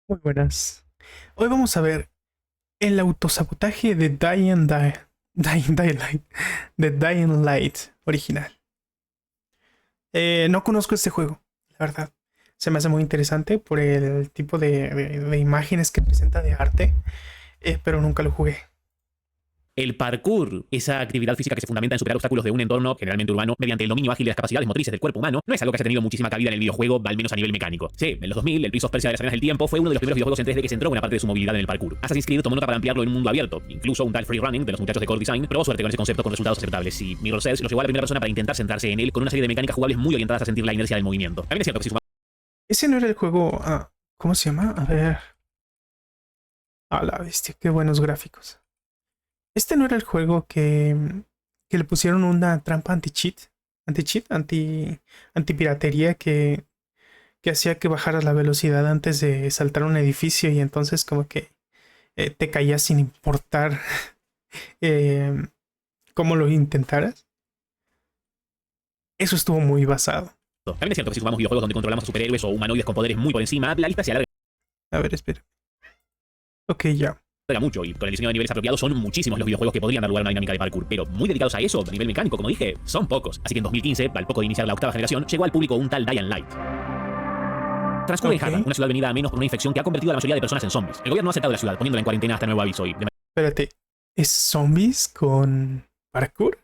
Muy buenas. Hoy vamos a ver el autosabotaje de Dying Light, de Dying Light original. No conozco este juego, la verdad. Se me hace muy interesante por el tipo de imágenes que presenta de arte, pero nunca lo jugué. El parkour, esa actividad física que se fundamenta en superar obstáculos de un entorno generalmente urbano mediante el dominio ágil de las capacidades motrices del cuerpo humano, no es algo que haya tenido muchísima cabida en el videojuego, al menos a nivel mecánico. Sí, en los 2000, el Prince of Persia de las Arenas del Tiempo fue uno de los primeros videojuegos en 3D que centró buena parte de su movilidad en el parkour. Assassin's Creed tomó nota para ampliarlo en un mundo abierto. Incluso un tal free running de los muchachos de Core Design probó suerte con ese concepto con resultados aceptables, y Mirror's Edge lo llevó a la primera persona para intentar centrarse en él con una serie de mecánicas jugables muy orientadas a sentir la inercia del movimiento. También es cierto que si Ese no era el juego. ¿Cómo se llama? A ver. A la bestia, qué buenos gráficos. Este no era el juego que le pusieron una trampa anti-cheat, anti-piratería que hacía que bajaras la velocidad antes de saltar un edificio y entonces como que te caías sin importar eh, cómo lo intentaras. Eso estuvo muy basado. también es cierto que si jugamos videojuegos donde controlamos a superhéroes o humanoides con poderes muy por encima, la lista se alarga A ver, espera. Ok, ya. mucho, y con el diseño de niveles apropiados son muchísimos los videojuegos que podrían dar lugar a una dinámica de parkour, pero muy dedicados a eso, a nivel mecánico, como dije, son pocos. Así que en 2015, al poco de iniciar la octava generación, llegó al público un tal Dying Light. Transcurre en Harran, una ciudad venida a menos por una infección que ha convertido a la mayoría de personas en zombies. El gobierno ha acercado la ciudad, poniéndola en cuarentena hasta nuevo aviso, y de Espérate, ¿es zombies con parkour?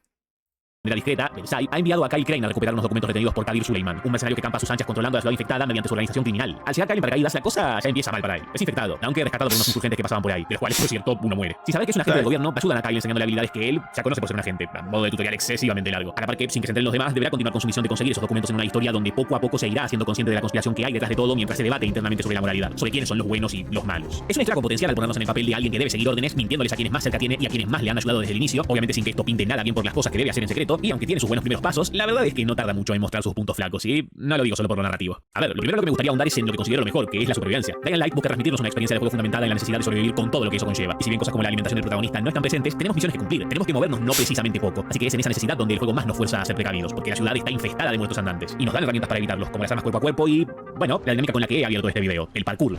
manera discreta, Versailles ha enviado a Kyle Crane a recuperar unos documentos retenidos por Kadir Suleiman, un mercenario que campa a sus anchas controlando a la ciudad infectada mediante su organización criminal. Al llegar Kyle en paracaídas, la cosa ya empieza mal para él. Es infectado, aunque rescatado por unos insurgentes que pasaban por ahí, de los cuales, por cierto, uno muere. Si sabes que es un agente del gobierno, ayudan a Kyle enseñándole habilidades que él ya conoce por ser un agente, a modo de tutorial excesivamente largo. A la par que, sin que se enteren los demás, deberá continuar con su misión de conseguir esos documentos en una historia donde poco a poco se irá siendo consciente de la conspiración que hay detrás de todo mientras se debate internamente sobre la moralidad, sobre quiénes son los buenos y los malos. Es una historia con potencial al ponernos en el papel de alguien que debe seguir órdenes, mintiéndoles a quienes más cerca tiene y a quienes más le han ayudado desde el inicio, obviamente sin que esto pinte nada bien por las cosas que debe hacer en secreto, y aunque tiene sus buenos primeros pasos, la verdad es que no tarda mucho en mostrar sus puntos flacos, y no lo digo solo por lo narrativo. A ver, lo primero que me gustaría ahondar es en lo que considero lo mejor, que es la supervivencia. Dying Light busca transmitirnos una experiencia de juego fundamentada en la necesidad de sobrevivir con todo lo que eso conlleva. Y si bien cosas como la alimentación del protagonista no están presentes, tenemos misiones que cumplir, tenemos que movernos no precisamente poco. Así que es en esa necesidad donde el juego más nos fuerza a ser precavidos, porque la ciudad está infestada de muertos andantes, y nos dan herramientas para evitarlos, como las armas cuerpo a cuerpo y, bueno, la dinámica con la que he abierto este video, el parkour.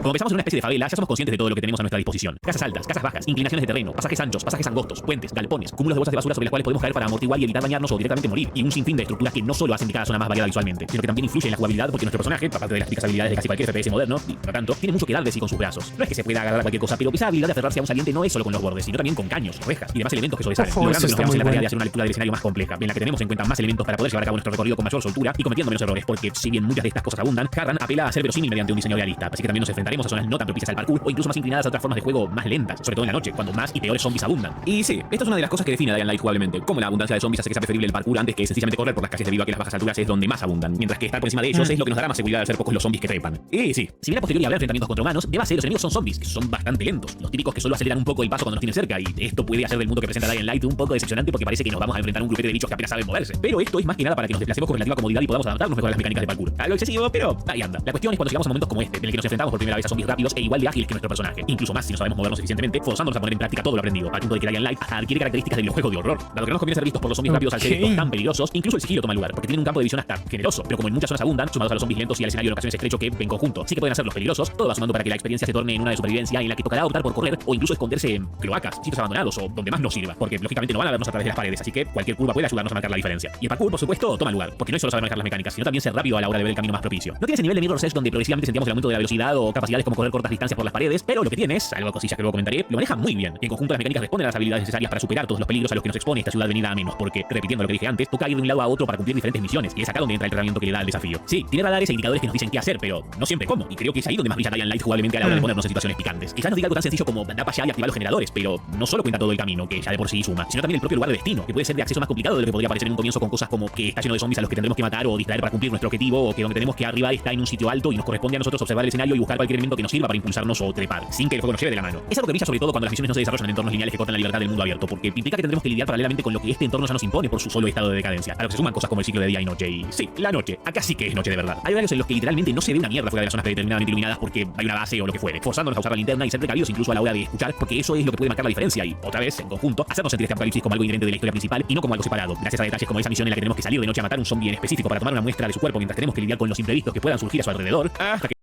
Como empezamos en una especie de favela, ya somos conscientes de todo lo que tenemos a nuestra disposición. Casas altas, casas bajas, inclinaciones de terreno, pasajes anchos, pasajes angostos, puentes, galpones, cúmulos de bolsas de basura sobre las cuales podemos caer para amortiguar y evitar dañarnos o directamente morir, y un sinfín de estructuras que no solo hacen de cada zona más variada visualmente, sino que también influyen en la jugabilidad porque nuestro personaje, aparte de las típicas habilidades de casi cualquier FPS moderno, y por lo tanto, tiene mucho que dar de sí con sus brazos. No es que se pueda agarrar a cualquier cosa, pero esa habilidad de aferrarse a un saliente no es solo con los bordes, sino también con caños, rejas y demás elementos que sobresalen, logrando que nos veamos en la tarea de hacer una lectura del escenario más compleja, en la que tenemos en cuenta más elementos para poder llevar a cabo nuestro recorrido con mayor soltura y cometiendo menos errores, porque si bien muchas de estas cosas abundan, Harran apela a ser verosímil mediante un diseño realista, así que también nos enfrentaremos a zonas no tan propicias al parkour o incluso más inclinadas a otras formas de juego más lentas, sobre todo en la noche, cuando más y peores zombies abundan. Y sí, esto es una de las cosas que define a Dying Light jugablemente, como la abundancia de zombies hace que sea preferible el parkour antes que sencillamente correr por las calles debido a que las bajas alturas es donde más abundan, mientras que estar por encima de ellos es lo que nos dará más seguridad al ser pocos los zombies que trepan. Y sí, si bien a posteriori habrá enfrentamientos contra humanos, de base los enemigos son zombies, que son bastante lentos, los típicos que solo aceleran un poco el paso cuando nos tienen cerca, y esto puede hacer del mundo que presenta Dying Light un poco decepcionante porque parece que nos vamos a enfrentar a un grupete de bichos que apenas saben moverse. Pero esto es más que nada para que nos desplacemos con relativa comodidad y podamos adaptarnos mejor a las mecánicas de parkour. Algo excesivo, pero ahí anda. La cuestión es cuando llegamos a momentos como este, en el que nos enfrentamos por primera vez a zombies rápidos e igual de ágiles que nuestro personaje, incluso más si no sabemos movernos eficientemente, forzándonos a poner en práctica todo lo aprendido, al punto de que Dying Light hasta adquiere características de videojuego de horror. Dado que no nos conviene ser vistos por los zombies rápidos al ser estos tan peligrosos, incluso el sigilo toma lugar, porque tienen un campo de visión hasta generoso, pero como en muchas zonas abundan, sumados a los zombies lentos y al escenario en ocasiones estrecho que en conjunto sí que pueden hacer los peligrosos, todo va sumando para que la experiencia se torne en una de supervivencia en la que tocará optar por correr o incluso esconderse en cloacas, sitios abandonados o donde más nos sirva, porque lógicamente no van a vernos a través de las paredes, así que cualquier curva puede ayudarnos a marcar la diferencia. Y el parkour, por supuesto, toma lugar, porque no es solo saber manejar las mecánicas, sino también ser rápido a la hora de ver el camino más propicio. No tiene ese nivel de Mirror's Edge donde progresivamente sentíamos el aumento de la velocidad o capacidades como correr cortas distancias por las paredes, pero lo que tiene es, algo cosillas que luego comentaré, lo maneja muy bien. En conjunto las mecánicas responden a las habilidades necesarias para superar todos los peligros a los que nos expone esta ciudad venida a menos, porque, repitiendo lo que dije antes, toca ir de un lado a otro para cumplir diferentes misiones, y es acá donde entra el tratamiento que le da al desafío. Sí, tiene radares e indicadores que nos dicen qué hacer, pero no siempre cómo, y creo que es ahí donde más brilla Dying Light jugablemente a la hora de ponernos en situaciones picantes. Quizás nos diga algo tan sencillo como da para allá y activar los generadores, pero no solo cuenta todo el camino, que ya de por sí suma, sino también el propio lugar de destino, que puede ser de acceso más complicado de lo que podría parecer en un comienzo con cosas como que está lleno de zombies a los que tendremos que matar o distraer para cumplir nuestro objetivo, o que donde tenemos que arribar está en un sitio alto y nos corresponde a nosotros observar el escenario y buscar cualquier elemento que nos sirva para impulsarnos o trepar, sin que el juego nos lleve de la mano. Es algo que brilla sobre todo cuando las misiones no se desarrollan en entornos lineales que cortan la libertad del mundo abierto, porque implica que tendremos que lidiar paralelamente con lo que este entorno ya nos impone por su solo estado de decadencia, a lo que se suman cosas como el ciclo de día y noche, y sí, la noche, acá sí que es noche de verdad. Hay horarios en los que literalmente no se ve una mierda fuera de las zonas predeterminadamente iluminadas porque hay una base o lo que fuere, forzándonos a usar la linterna y ser precavidos incluso a la hora de escuchar, porque eso es lo que puede marcar la diferencia y, otra vez, en conjunto, hacernos sentir este apocalipsis como algo inherente de la historia principal y no como algo separado, gracias a detalles como esa misión en la que tenemos que salir de noche a matar un zombie en específico para tomar una muestra de su cuerpo mientras tenemos que lidiar con los imprevistos que puedan surgir a su alrededor, hasta que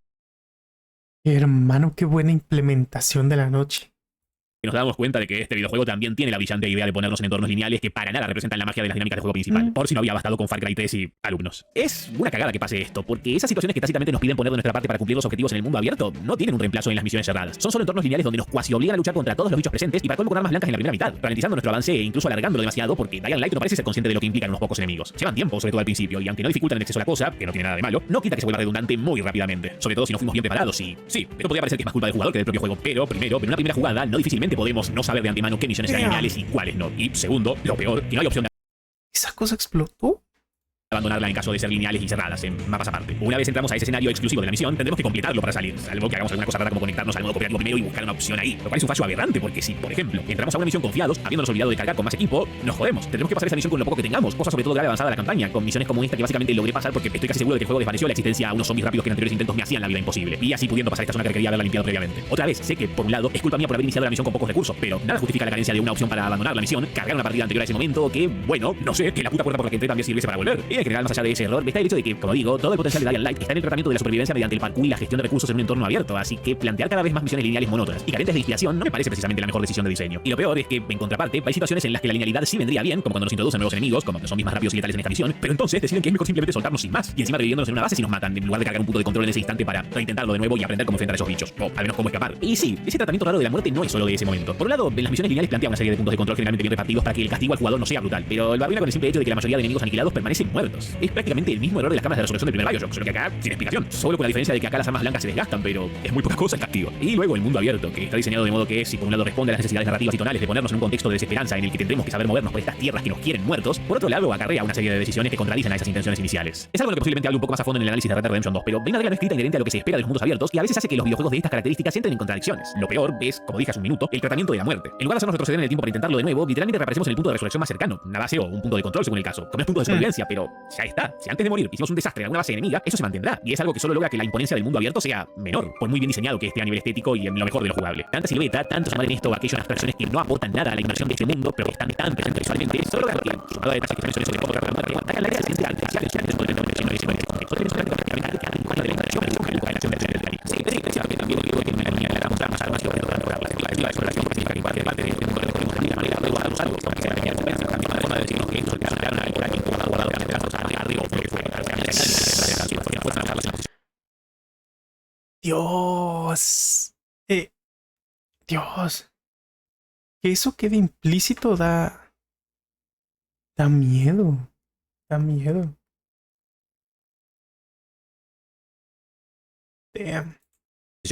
Hermano, qué buena implementación de la noche. Y nos damos cuenta de que este videojuego también tiene la brillante idea de ponernos en entornos lineales que para nada representan la magia de las dinámicas del juego principal, por si no había bastado con Far Cry 3 y alumnos. Es una cagada que pase esto, porque esas situaciones que tácitamente nos piden poner de nuestra parte para cumplir los objetivos en el mundo abierto no tienen un reemplazo en las misiones cerradas. Son solo entornos lineales donde nos cuasi obligan a luchar contra todos los bichos presentes y para colmo con armas blancas en la primera mitad, ralentizando nuestro avance e incluso alargándolo demasiado porque Dying Light no parece ser consciente de lo que implican unos pocos enemigos. Llevan tiempo, sobre todo al principio, y aunque no dificultan en exceso la cosa, que no tiene nada de malo, no quita que se vuelva redundante muy rápidamente. Sobre todo si no fuimos bien preparados y sí, esto podría parecer que es más culpa del jugador que del propio juego, pero primero, en una primera jugada no difícilmente podemos no saber de antemano qué misiones serán lineales y cuáles no. Y segundo, lo peor, que no hay opción de ¿Esa cosa explotó? abandonarla en caso de ser lineales y cerradas en mapas aparte. Una vez entramos a ese escenario exclusivo de la misión, tendremos que completarlo para salir, salvo que hagamos alguna cosa rara como conectarnos al modo cooperativo primero y buscar una opción ahí, lo cual es un fallo aberrante porque si, por ejemplo, entramos a una misión confiados, habiéndonos olvidado de cargar con más equipo, nos jodemos. Tendremos que pasar esa misión con lo poco que tengamos, cosa sobre todo grave avanzada de la campaña, con misiones como esta que básicamente logré pasar porque estoy casi seguro de que el juego desvaneció la existencia a unos zombies rápidos que en anteriores intentos me hacían la vida imposible, y así pudiendo pasar esta zona que requería haberla limpiado previamente. Otra vez, sé que por un lado es culpa mía por haber iniciado la misión con pocos recursos, pero nada justifica la carencia de una opción para abandonar la misión, cargar una partida anterior a ese momento, que, bueno, no sé, que la puta puerta por la que entré también sirviese para volver. Y en general, más allá de ese error, está el hecho de que, como digo, todo el potencial de Dying Light está en el tratamiento de la supervivencia mediante el parkour y la gestión de recursos en un entorno abierto, así que plantear cada vez más misiones lineales monótonas y carentes de inspiración no me parece precisamente la mejor decisión de diseño. Y lo peor es que, en contraparte, hay situaciones en las que la linealidad sí vendría bien, como cuando nos introducen nuevos enemigos, como que son más rápidos y letales en esta misión, pero entonces deciden que es mejor simplemente soltarnos sin más, y encima reviviéndonos en una base si nos matan, en lugar de cargar un punto de control en ese instante para reintentarlo de nuevo y aprender cómo enfrentar a esos bichos, o al menos cómo escapar. Y sí, ese tratamiento raro de la muerte no es solo de ese momento. Por un lado, en las misiones lineales plantea una serie de puntos de control generalmente bien repartidos para que el castigo al jugador no sea brutal, pero lo arruina con el simple hecho de que la mayoría de enemigos aniquilados permanecen muertos. Es prácticamente el mismo error de las cámaras de resolución del primer Bioshock, solo que acá sin explicación, solo con la diferencia de que acá las armas blancas se desgastan, pero es muy poca cosa el castigo. Y luego el mundo abierto, que está diseñado de modo que si por un lado responde a las necesidades narrativas y tonales de ponernos en un contexto de desesperanza en el que tendremos que saber movernos por estas tierras que nos quieren muertos, por otro lado acarrea una serie de decisiones que contradicen a esas intenciones iniciales. Es algo en lo que posiblemente hable un poco más a fondo en el análisis de Red Dead Redemption 2, pero hay una regla no escrita inherente a lo que se espera de los mundos abiertos y a veces hace que los videojuegos de estas características entren en contradicciones. Lo peor es, como dije hace un minuto, el tratamiento de la muerte. En lugar de hacernos retroceder en el tiempo para intentarlo de nuevo, literalmente reaparecemos en el punto de resurrección más cercano, una base o un punto de control según el caso, como es punto de supervivencia, pero ya está. Si antes de morir hicimos un desastre en alguna base enemiga, eso se mantendrá, y es algo que solo logra que la imponencia del mundo abierto sea menor, por muy bien diseñado que esté a nivel estético y en lo mejor de lo jugable. Tanta silueta, tanto llamar en esto o aquello en abstracciones que no aportan nada a la inmersión de este mundo, pero que están tan presentes visualmente, solo logran que, sumado a detalles que mencioné sobre cómo tratar la muerte, atacan la idea de la intención del mundo abierto en ese contexto. Sí, también digo que me la damos más armas y sobre la exploración que significa que cualquier parte de este mundo de la manera de guardar los algo, como que se tenía que pensar también la forma de decirnos que esto quedaron ahí por aquí guardado que las cosas de arriba o lo que fuera, Dios. Dios. Que eso quede implícito da miedo. Da miedo. Damn.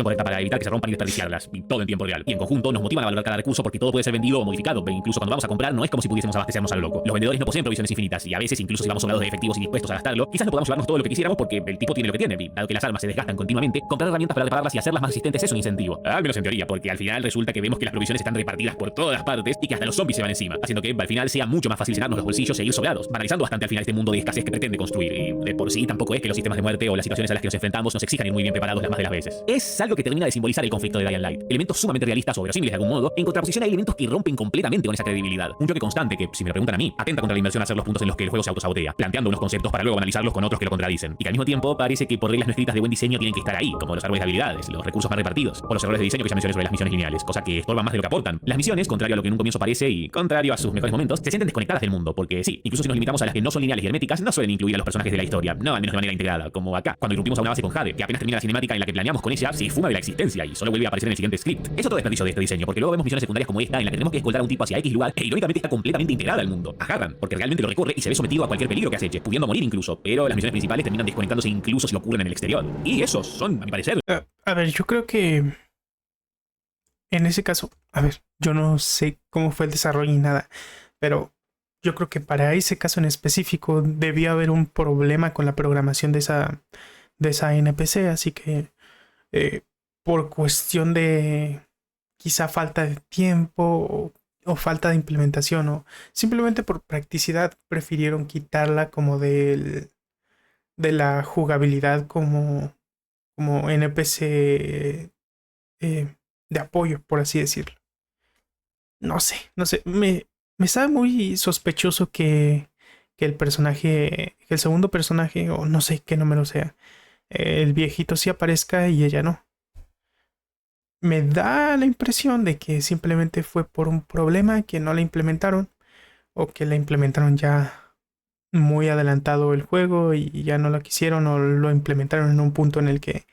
Correcta para evitar que se rompan y desperdiciarlas, y todo en tiempo real. Y en conjunto nos motivan a valorar cada recurso porque todo puede ser vendido o modificado, pero incluso cuando vamos a comprar no es como si pudiésemos abastecernos a lo loco. Los vendedores no poseen provisiones infinitas y a veces, incluso si vamos sobrados de efectivos y dispuestos a gastarlo, quizás no podamos llevarnos todo lo que quisiéramos porque el tipo tiene lo que tiene, y dado que las armas se desgastan continuamente, comprar herramientas para repararlas y hacerlas más resistentes es un incentivo. Al menos en teoría, porque al final resulta que vemos que las provisiones están repartidas por todas las partes y que hasta los zombies se van encima, haciendo que al final sea mucho más fácil llenarnos los bolsillos e ir sobrados, banalizando bastante al final este mundo de escasez que pretende construir. Y de por sí tampoco es que los sistemas de muerte o las situaciones a las que nos enfrentamos nos exijan ir muy bien preparados las más de las veces. Es algo que termina de simbolizar el conflicto de Dying Light. Elementos sumamente realistas o verosímiles de algún modo, en contraposición a elementos que rompen completamente con esa credibilidad. Un choque constante que, si me lo preguntan a mí, atenta contra la inversión a hacer los puntos en los que el juego se autosabotea, planteando unos conceptos para luego analizarlos con otros que lo contradicen. Y que al mismo tiempo parece que por reglas no escritas de buen diseño tienen que estar ahí, como los árboles de habilidades, los recursos más repartidos, o los errores de diseño que ya mencioné sobre las misiones lineales, cosa que estorban más de lo que aportan. Las misiones, contrario a lo que en un comienzo parece y contrario a sus mejores momentos, se sienten desconectadas del mundo, porque sí, incluso si nos limitamos a las que no son lineales y herméticas, no suelen incluir a los personajes de la historia, no al menos de manera integrada, como acá, cuando irrumpimos a una base con Jade, que apenas termina la cinemática en la que planeamos con ella, se fuma de la existencia y solo vuelve a aparecer en el siguiente script. Es otro desperdicio de este diseño, porque luego vemos misiones secundarias como esta en la que tenemos que escoltar a un tipo hacia X lugar e irónicamente está completamente integrada al mundo. Agarran, porque realmente lo recorre y se ve sometido a cualquier peligro que aceche, pudiendo morir incluso, pero las misiones principales terminan desconectándose incluso si lo ocurren en el exterior. Y esos son, a mi parecer, A ver, yo creo que en ese caso, a ver, yo no sé cómo fue el desarrollo ni nada, pero yo creo que para ese caso en específico debió haber un problema con la programación de esa NPC, así que por cuestión de quizá falta de tiempo o falta de implementación o simplemente por practicidad prefirieron quitarla como de la jugabilidad como NPC de apoyo, por así decirlo. No sé, me sabe muy sospechoso que el personaje, que el segundo personaje, o no sé qué número sea, el viejito sí aparezca y ella no. me da la impresión de que simplemente fue por un problema que no la implementaron o que la implementaron ya muy adelantado el juego y ya no lo quisieron o lo implementaron en un punto en el que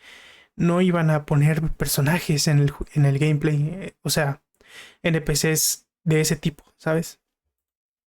no iban a poner personajes en el gameplay, o sea, NPCs de ese tipo, ¿sabes?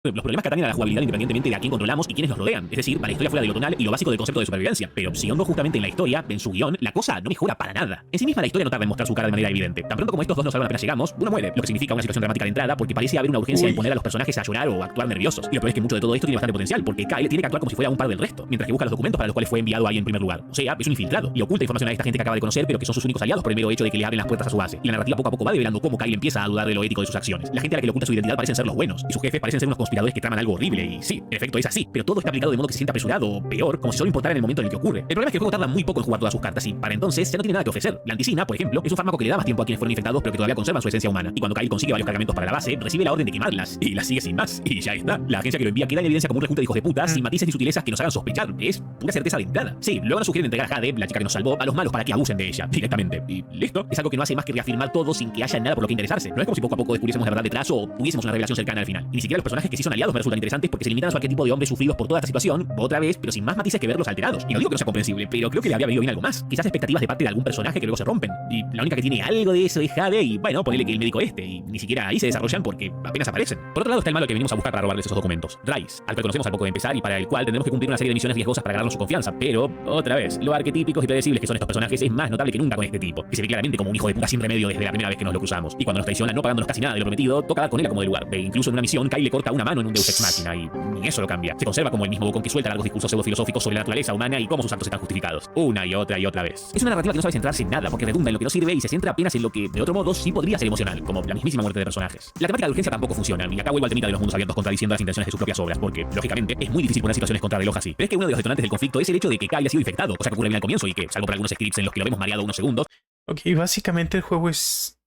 Los problemas que atañen a la jugabilidad independientemente de a quién controlamos y quiénes nos rodean. Es decir, va la historia fuera de lo tonal y lo básico del concepto de supervivencia. Pero siguiendo justamente en la historia, en su guión, la cosa no mejora para nada. En sí misma la historia no tarda en mostrar su cara de manera evidente. Tan pronto como estos dos nos salvan apenas llegamos, uno muere, lo que significa una situación dramática de entrada porque parece haber una urgencia en poner a los personajes a llorar o a actuar nerviosos. Y lo peor es que mucho de todo esto tiene bastante potencial porque Kyle tiene que actuar como si fuera un par del resto, mientras que busca los documentos para los cuales fue enviado ahí en primer lugar. O sea, es un infiltrado y oculta información a esta gente que acaba de conocer, pero que son sus únicos aliados por el mero hecho de que le abren las puertas a su base. Y la narrativa poco a poco va develando cómo Kyle empieza a dudar de lo ético de sus acciones. La gente a la que le oculta su identidad parecen ser los buenos y sus jefes parecen ser unos conspiradores que traman algo horrible. Y sí, en efecto es así, pero todo está aplicado de modo que se sienta apresurado o peor, como si solo importara en el momento en el que ocurre. El problema es que el juego tarda muy poco en jugar todas sus cartas y para entonces ya no tiene nada que ofrecer. La anticina, por ejemplo, es un fármaco que le da más tiempo a quienes fueron infectados pero que todavía conservan su esencia humana. Y cuando Kyle consigue varios cargamentos para la base, recibe la orden de quemarlas y las sigue sin más. Y ya está. La agencia que lo envía queda en evidencia como un rejunte de hijos de puta sin matices ni sutilezas que nos hagan sospechar. Es pura certeza de entrada. Sí, luego nos sugieren entregar a Jade, la chica que nos salvó, a los malos para que abusen de ella directamente. Y listo. Es algo que no hace más que reafirmar todo sin que haya nada por lo que interesarse. No es como si poco a poco descubriésemos la verdad detrás o tuviésemos una revelación cercana al final. Y ni siquiera los personajes que sí son aliados me resultan interesantes porque se limitan a su arquetipo de hombres sufridos por toda esta situación, otra vez, pero sin más matices que verlos alterados. Y no digo que no sea comprensible, pero creo que le habría venido bien algo más. Quizás expectativas de parte de algún personaje que luego se rompen. Y la única que tiene algo de eso es Jade, y bueno, ponele que el médico y ni siquiera ahí se desarrollan porque apenas aparecen. Por otro lado está el malo que venimos a buscar para robarles esos documentos, Rice, al que conocemos al poco de empezar y para el cual tendremos que cumplir una serie de misiones riesgosas para ganarnos su confianza. Pero, otra vez, lo arquetípicos y predecibles que son estos personajes es más notable que nunca con este tipo, que se ve claramente como un hijo de puta sin remedio desde la primera vez que nos lo cruzamos. Y cuando nos traiciona no pagándonos casi nada de lo prometido, toca dar con él a como de lugar. E incluso en una misión, Kyle le corta una mano en un Deus Ex Machina y ni eso lo cambia. Se conserva como el mismo bocón que suelta largos discursos pseudofilosóficos sobre la naturaleza humana y cómo sus actos están justificados. Una y otra vez. Es una narrativa que no sabe centrarse en nada porque redunda en lo que no sirve y se centra apenas en lo que, de otro modo, sí podría ser emocional, como la mismísima muerte de personajes. La temática de urgencia tampoco funciona, y acá vuelvo al temita de los mundos abiertos contradiciendo las intenciones de sus propias obras, porque, lógicamente, es muy difícil poner situaciones contra reloj así. Pero es que uno de los detonantes del conflicto es el hecho de que Kyle ha sido infectado, cosa que ocurre bien al comienzo y que, salvo por algunos scripts en los que lo vemos mareado unos segundos. Ok, básicamente el juego es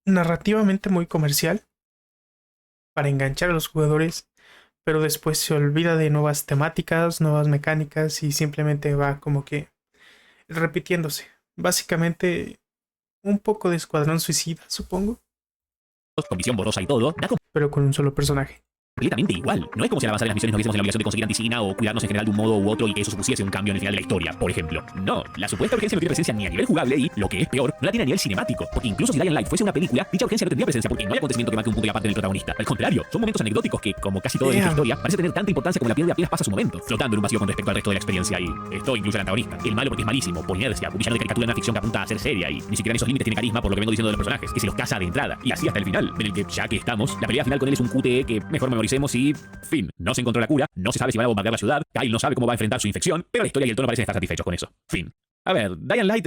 narrativamente muy comercial para enganchar a los jugadores, pero después se olvida de nuevas temáticas, nuevas mecánicas y simplemente va como que repitiéndose. Básicamente un poco de Escuadrón Suicida, supongo, Con visión borrosa y todo, da pero con un solo personaje. completamente igual. No es como si al avanzar en las misiones no viésemos en la obligación de conseguir anticina o cuidarnos en general de un modo u otro y que eso supusiese un cambio en el final de la historia, por ejemplo. No, la supuesta urgencia no tiene presencia ni a nivel jugable y, lo que es peor, no la tiene a nivel cinemático. Porque incluso si Dying Light fuese una película, dicha urgencia no tendría presencia porque no hay acontecimiento que marque un punto y aparte del protagonista. Al contrario, son momentos anecdóticos que, como casi todo en esta historia, parece tener tanta importancia como la pierde apenas pasa su momento, flotando en un vacío con respecto al resto de la experiencia y esto incluye al antagonista. El malo porque es malísimo, por inercia, un villano de caricatura en una ficción que apunta a ser seria y ni siquiera en esos límites tiene carisma por lo que vengo diciendo de los personajes, que se los casa de entrada. Y así hasta el final, en el que, ya que estamos, la pelea final con él es un QTE que mejor memoricemos y... fin. No se encontró la cura, no se sabe si van a bombardear la ciudad, Kyle no sabe cómo va a enfrentar su infección, pero la historia y el tono parecen estar satisfechos con eso. Fin. A ver, Dying Light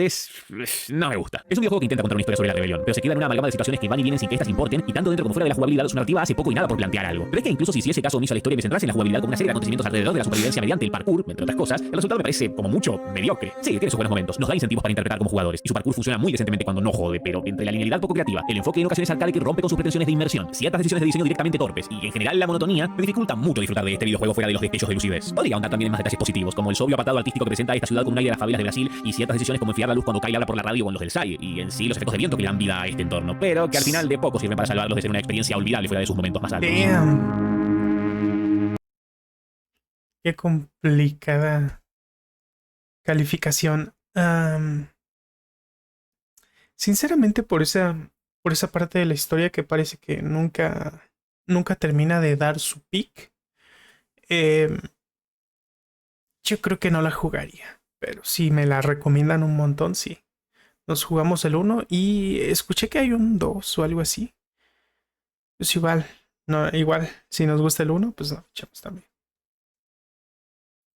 no me gusta. Es un videojuego que intenta contar una historia sobre la rebelión, pero se queda en una amalgama de situaciones que van y vienen sin que estas importen, y tanto dentro como fuera de la jugabilidad, su narrativa hace poco y nada por plantear algo. Pero es que incluso si hiciese caso omiso a la historia y me centrase en la jugabilidad como una serie de acontecimientos alrededor de la supervivencia mediante el parkour, entre otras cosas, el resultado me parece, como mucho, mediocre. Sí, tiene sus buenos momentos, nos da incentivos para interpretar como jugadores, y su parkour funciona muy decentemente cuando no jode, pero entre la linealidad poco creativa, el enfoque en ocasiones arcade que rompe con sus pretensiones de inmersión, ciertas decisiones de diseño directamente torpes, y en general la monotonía, me dificulta mucho disfrutar de este videojuego fuera de los destellos de lucidez. Podría ahondar también en más detalles positivos, como el sobrio apartado artístico que presenta a esta ciudad con un aire de las favelas de Brasil, y ciertas decisiones como enfriar la luz cuando Kyle habla por la radio con los del SAI, y en sí los efectos de viento que le dan vida a este entorno, pero que al final de poco sirven para salvarlos de ser una experiencia olvidable fuera de sus momentos más altos. Damn. Qué complicada calificación. Sinceramente, por esa parte de la historia que parece que nunca termina de dar su pick, yo creo que no la jugaría. Pero si me la recomiendan un montón, sí. Nos jugamos el 1 y escuché que hay un 2 o algo así. Pues igual, no, igual, si nos gusta el 1, pues no, echamos también.